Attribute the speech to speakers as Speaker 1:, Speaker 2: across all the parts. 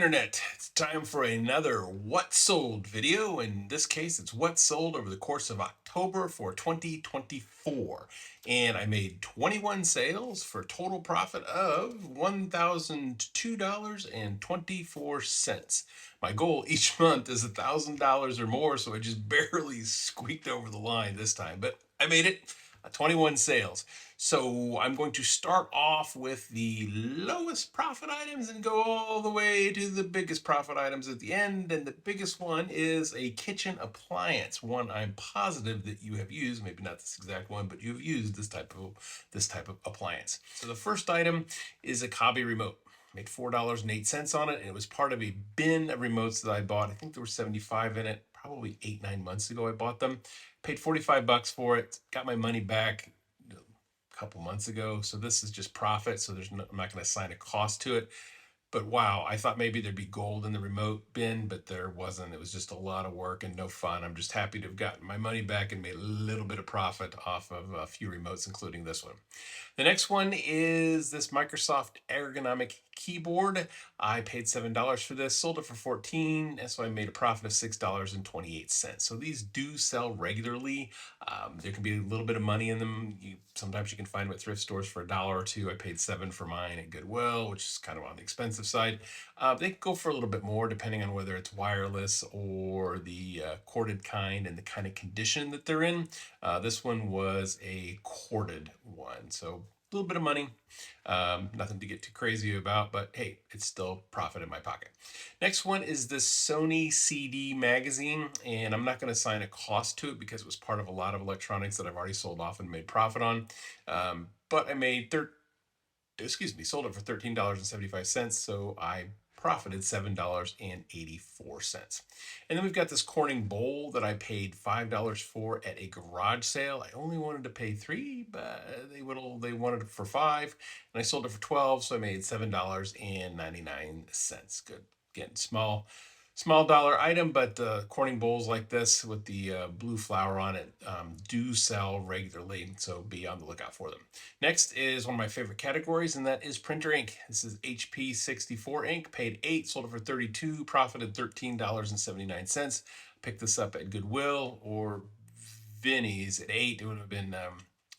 Speaker 1: Internet. It's time for another What Sold video. In this case, it's what sold over the course of October for 2024. And I made 21 sales for a total profit of $1,002.24. My goal each month is $1,000 or more, so I just barely squeaked over the line this time, but I made it. 21 sales. So I'm going to start off with the lowest profit items and go all the way to the biggest profit items at the end. And the biggest one is a kitchen appliance, one I'm positive that you have used, maybe not this exact one, but you've used this type of appliance. So the first item is a Cobby remote. Made $4.08 on it, and it was part of a bin of remotes that I bought. I think there were 75 in it, probably 8-9 months ago I bought them. Paid 45 bucks for it, got my money back a couple months ago. So this is just profit. So I'm not going to assign a cost to it. But wow, I thought maybe there'd be gold in the remote bin, but there wasn't. It was just a lot of work and no fun. I'm just happy to have gotten my money back and made a little bit of profit off of a few remotes, including this one. The next one is this Microsoft ergonomic keyboard. I paid $7 for this, sold it for $14, and so I made a profit of $6.28. So these do sell regularly. There can be a little bit of money in them. Sometimes you can find them at thrift stores for $1 or $2. I paid $7 for mine at Goodwill, which is kind of on the expensive side. They can go for a little bit more depending on whether it's wireless or the corded kind and the kind of condition that they're in. This one was a corded one, so a little bit of money. Nothing to get too crazy about, but hey, it's still profit in my pocket. Next one is this Sony CD magazine, and I'm not going to assign a cost to it because it was part of a lot of electronics that I've already sold off and made profit on. But I made sold it for $13.75, so I profited $7.84. And then we've got this Corning bowl that I paid $5 for at a garage sale. I only wanted to pay $3, but they wanted it for $5, and I sold it for $12, so I made $7.99. Good. Again, small dollar item, but Corning bowls like this with the blue flower on it do sell regularly, so be on the lookout for them. Next is one of my favorite categories, and that is printer ink. This is HP 64 ink, paid $8, sold it for $32, profited $13.79. Picked this up at Goodwill or Vinnie's at $8. It would have been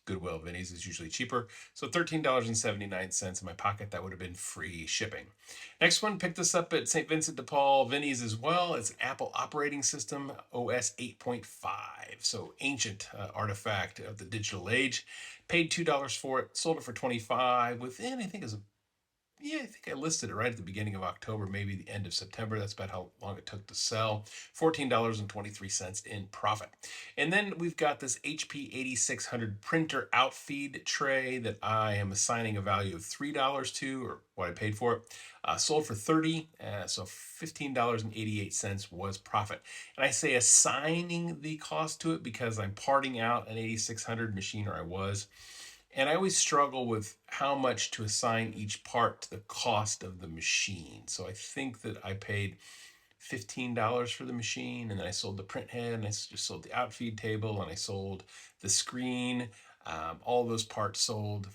Speaker 1: Goodwill. Vinnie's is usually cheaper. So $13.79 in my pocket. That would have been free shipping. Next one, picked this up at St. Vincent de Paul, Vinnie's as well. It's an Apple operating system, OS 8.5. So ancient artifact of the digital age. Paid $2 for it, sold it for $25 within, I think I think I listed it right at the beginning of October, maybe the end of September. That's about how long it took to sell. $14.23 in profit. And then we've got this HP 8600 printer outfeed tray that I am assigning a value of $3 to, or what I paid for it. Sold for $30, so $15.88 was profit. And I say assigning the cost to it because I'm parting out an 8600 machine, or I was. And I always struggle with how much to assign each part to the cost of the machine. So I think that I paid $15 for the machine, and then I sold the print head, and I just sold the outfeed table, and I sold the screen. All those parts sold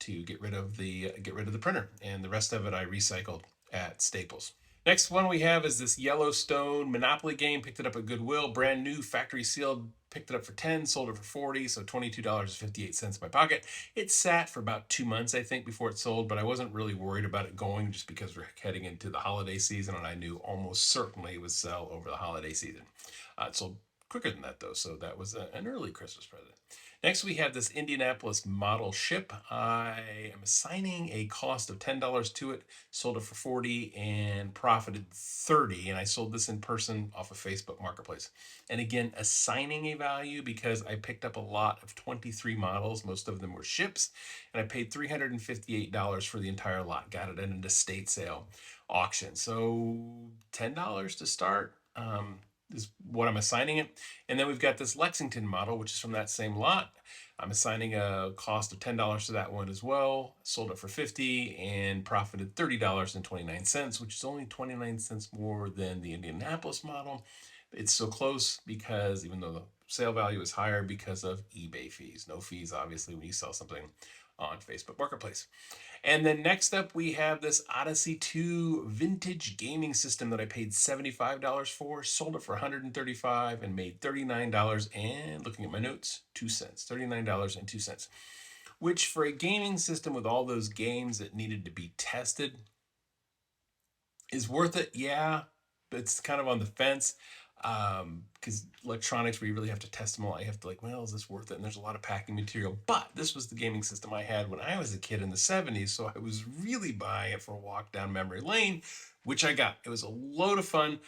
Speaker 1: to get rid of the printer, and the rest of it I recycled at Staples. Next one we have is this Yellowstone Monopoly game. Picked it up at Goodwill, brand new, factory sealed. Picked it up for $10, sold it for $40, so $22.58 in my pocket. It sat for about 2 months, I think, before it sold, but I wasn't really worried about it going just because we're heading into the holiday season, and I knew almost certainly it would sell over the holiday season. It sold quicker than that, though, so that was an early Christmas present. Next, we have this Indianapolis model ship. I am assigning a cost of $10 to it, sold it for $40 and profited $30, and I sold this in person off of Facebook Marketplace. And again, assigning a value because I picked up a lot of 23 models. Most of them were ships, and I paid $358 for the entire lot. Got it at an estate sale auction. So $10 to start. Is what I'm assigning it. And then we've got this Lexington model, which is from that same lot. I'm assigning a cost of $10 to that one as well. Sold it for $50 and profited $30.29, which is only 29 cents more than the Indianapolis model. It's so close because even though the sale value is higher because of eBay fees. No fees, obviously, when you sell something on Facebook Marketplace. And then next up, we have this Odyssey 2 vintage gaming system that I paid $75 for, sold it for $135 and made $39 and, looking at my notes, 2 cents, $39.02, which for a gaming system with all those games that needed to be tested is worth it. Yeah, but it's kind of on the fence, because electronics where you really have to test them all, you have to, like, well, is this worth it? And there's a lot of packing material. But this was the gaming system I had when I was a kid in the 70s, so I was really buying it for a walk down memory lane, which I got. It was a load of fun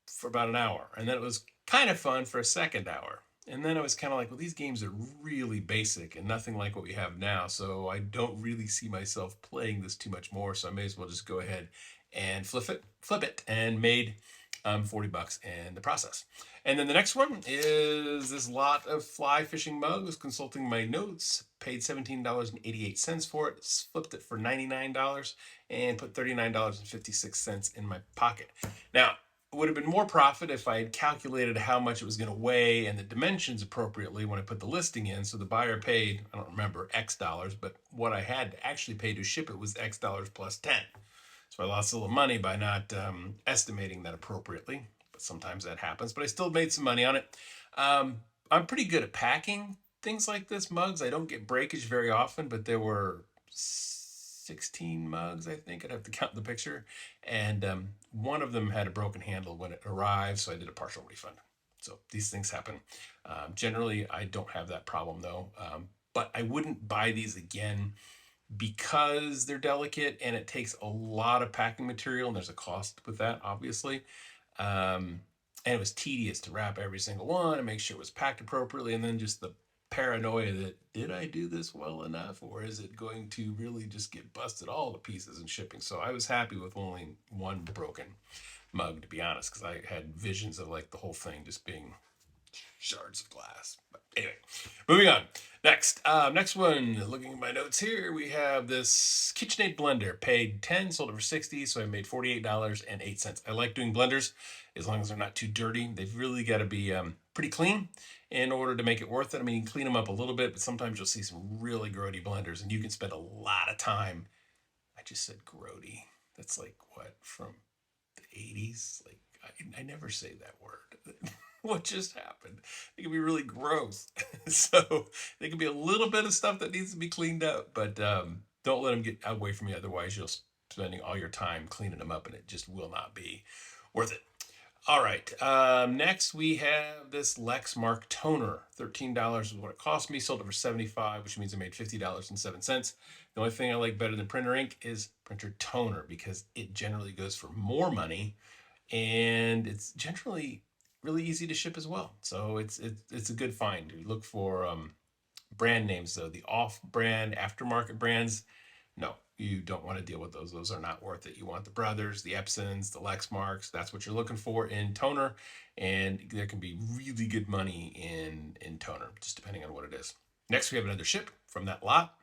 Speaker 1: for about an hour, and then it was kind of fun for a second hour. And then I was kind of like, well, these games are really basic and nothing like what we have now, so I don't really see myself playing this too much more, so I may as well just go ahead and flip it, and made $40 in the process. And then the next one is this lot of fly fishing mugs. Consulting my notes, paid $17.88 for it, flipped it for $99, and put $39.56 in my pocket. Now, it would have been more profit if I had calculated how much it was going to weigh and the dimensions appropriately when I put the listing in. So the buyer paid, I don't remember, X dollars, but what I had to actually pay to ship it was X dollars plus 10. So I lost a little money by not estimating that appropriately, but sometimes that happens. But I still made some money on it. I'm pretty good at packing things like this, mugs. I don't get breakage very often, but there were 16 mugs, I think. I'd have to count the picture. And one of them had a broken handle when it arrived, so I did a partial refund. So these things happen. Generally, I don't have that problem, though. But I wouldn't buy these again because they're delicate and it takes a lot of packing material, and there's a cost with that, obviously. And it was tedious to wrap every single one and make sure it was packed appropriately, and then just the paranoia that, did I do this well enough, or is it going to really just get busted all to pieces in shipping? So I was happy with only one broken mug, to be honest, because I had visions of, like, the whole thing just being shards of glass. But anyway, moving on. Next one, looking at my notes here, we have this KitchenAid blender. Paid 10, sold it for 60, so I made $48.08. I like doing blenders as long as they're not too dirty. They've really got to be pretty clean in order to make it worth it. I mean, you can clean them up a little bit, but sometimes you'll see some really grody blenders, and you can spend a lot of time. I just said grody. That's like, what, from the 80s? Like, I never say that word. What just happened? It can be really gross. So there can be a little bit of stuff that needs to be cleaned up, but don't let them get away from you. Otherwise, you'll spending all your time cleaning them up, and it just will not be worth it. All right. Next, we have this Lexmark toner. $13 is what it cost me. Sold it for $75, which means I made $50.07. The only thing I like better than printer ink is printer toner, because it generally goes for more money, and it's generally really easy to ship as well. So it's a good find. You look for brand names, though. The off-brand, aftermarket brands, no, you don't want to deal with those. Those are not worth it. You want the Brothers, the Epsons, the Lexmarks. That's what you're looking for in toner, and there can be really good money in toner, just depending on what it is. Next, we have another ship from that lot.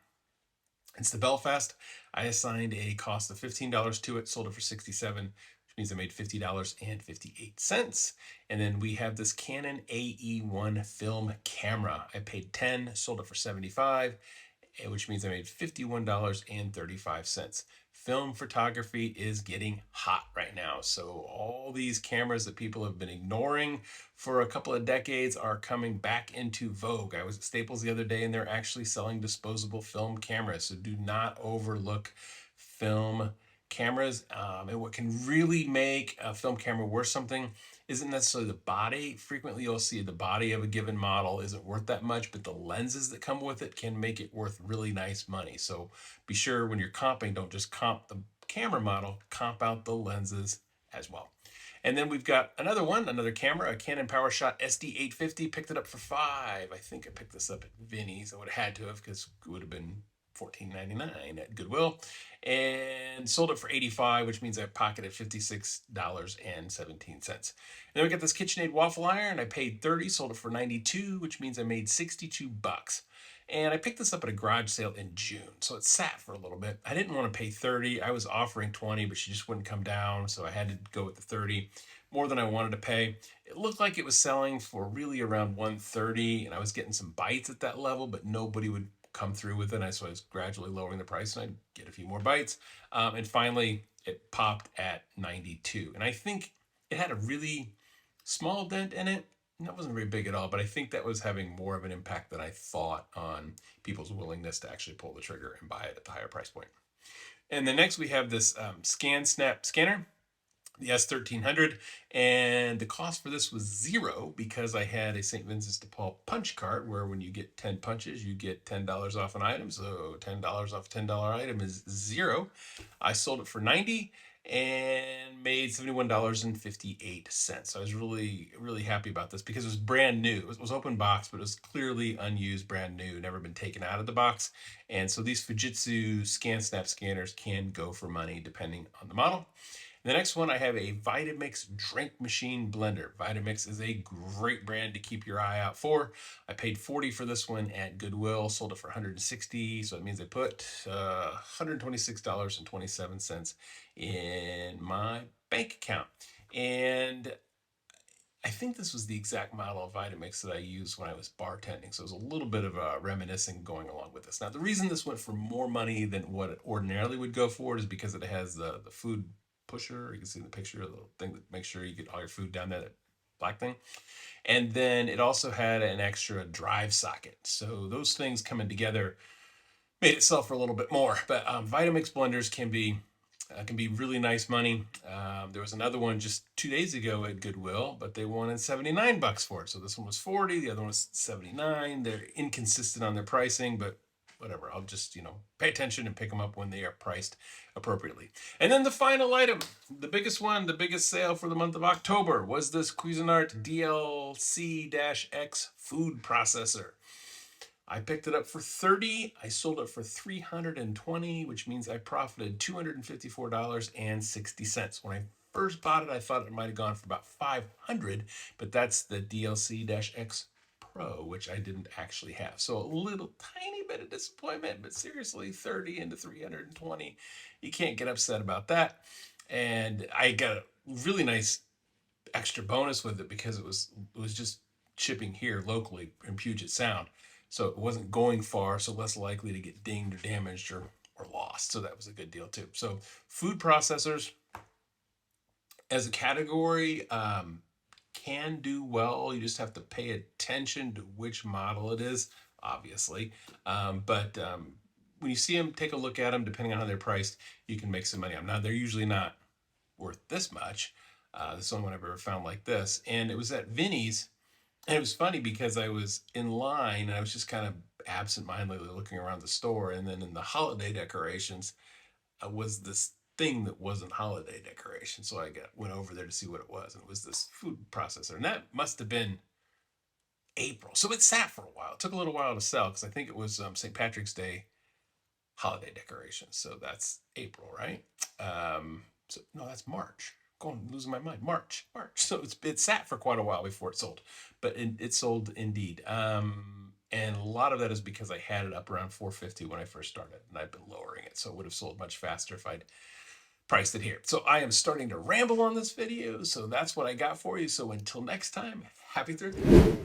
Speaker 1: It's the Belfast. I assigned a cost of $15 to it, sold it for $67, which means I made $50.58. And then we have this Canon AE1 film camera. I paid $10, sold it for $75, which means I made $51.35. Film photography is getting hot right now. So all these cameras that people have been ignoring for a couple of decades are coming back into vogue. I was at Staples the other day, and they're actually selling disposable film cameras. So do not overlook film cameras. And what can really make a film camera worth something isn't necessarily the body. Frequently you'll see the body of a given model isn't worth that much, but the lenses that come with it can make it worth really nice money. So be sure when you're comping, don't just comp the camera model, comp out the lenses as well. And then we've got another camera, a Canon PowerShot SD850. Picked it up for $5. I think I picked this up at Vinnie's. I would have had to have, because it would have been $14.99 at Goodwill, and sold it for $85, which means I pocketed $56.17. And then we got this KitchenAid waffle iron. I paid $30, sold it for $92, which means I made $62. And I picked this up at a garage sale in June, so it sat for a little bit. I didn't want to pay $30. I was offering $20, but she just wouldn't come down, so I had to go with the $30, more than I wanted to pay. It looked like it was selling for really around $130, and I was getting some bites at that level, but nobody would come through with it. So I was gradually lowering the price, and I'd get a few more bites. And finally, it popped at 92. And I think it had a really small dent in it. That wasn't very big at all, but I think that was having more of an impact than I thought on people's willingness to actually pull the trigger and buy it at the higher price point. And then next we have this ScanSnap scanner, the S1300, and the cost for this was $0 because I had a St. Vincent de Paul punch card where when you get 10 punches, you get $10 off an item. So $10 off a $10 item is $0. I sold it for $90 and made $71.58. So I was really, really happy about this because it was brand new. It was open box, but it was clearly unused, brand new, never been taken out of the box. And so these Fujitsu ScanSnap scanners can go for money depending on the model. The next one, I have a Vitamix drink machine blender. Vitamix is a great brand to keep your eye out for. I paid $40 for this one at Goodwill, sold it for $160, so it means I put $126.27 in my bank account. And I think this was the exact model of Vitamix that I used when I was bartending. So it was a little bit of a reminiscing going along with this. Now, the reason this went for more money than what it ordinarily would go for is because it has the food pusher. You can see in the picture, the thing that makes sure you get all your food down there, that black thing. And then it also had an extra drive socket. So those things coming together made it sell for a little bit more. But Vitamix blenders can be really nice money. There was another one just 2 days ago at Goodwill, but they wanted $79 for it. So this one was $40, the other one was $79. They're inconsistent on their pricing, but whatever. I'll just, pay attention and pick them up when they are priced appropriately. And then the final item, the biggest one, the biggest sale for the month of October was this Cuisinart DLC-X food processor. I picked it up for $30. I sold it for $320, which means I profited $254.60. When I first bought it, I thought it might have gone for about $500, but that's the DLC-X Pro, which I didn't actually have. So a little tiny bit of disappointment, but seriously, 30 into 320. You can't get upset about that. And I got a really nice extra bonus with it because it was just shipping here locally in Puget Sound. So it wasn't going far, so less likely to get dinged or damaged or lost. So that was a good deal too. So food processors as a category can do well. You just have to pay attention to which model it is, obviously. But when you see them, take a look at them. Depending on how they're priced, you can make some money on them. Now, they're usually not worth this much. This is the only one I've ever found like this. And it was at Vinnie's. And it was funny because I was in line and I was just kind of absent-mindedly looking around the store. And then in the holiday decorations was this thing that wasn't holiday decoration. So I went over there to see what it was. And it was this food processor. And that must have been April. So it sat for a while. It took a little while to sell because I think it was St. Patrick's Day holiday decorations. So that's April, right? So no, that's March. Losing my mind. March. So it sat for quite a while before it sold, but it sold indeed. And a lot of that is because I had it up around $450 when I first started, and I've been lowering it, so it would have sold much faster if I'd priced it here. So I am starting to ramble on this video, so that's what I got for you. So until next time, happy thrifting.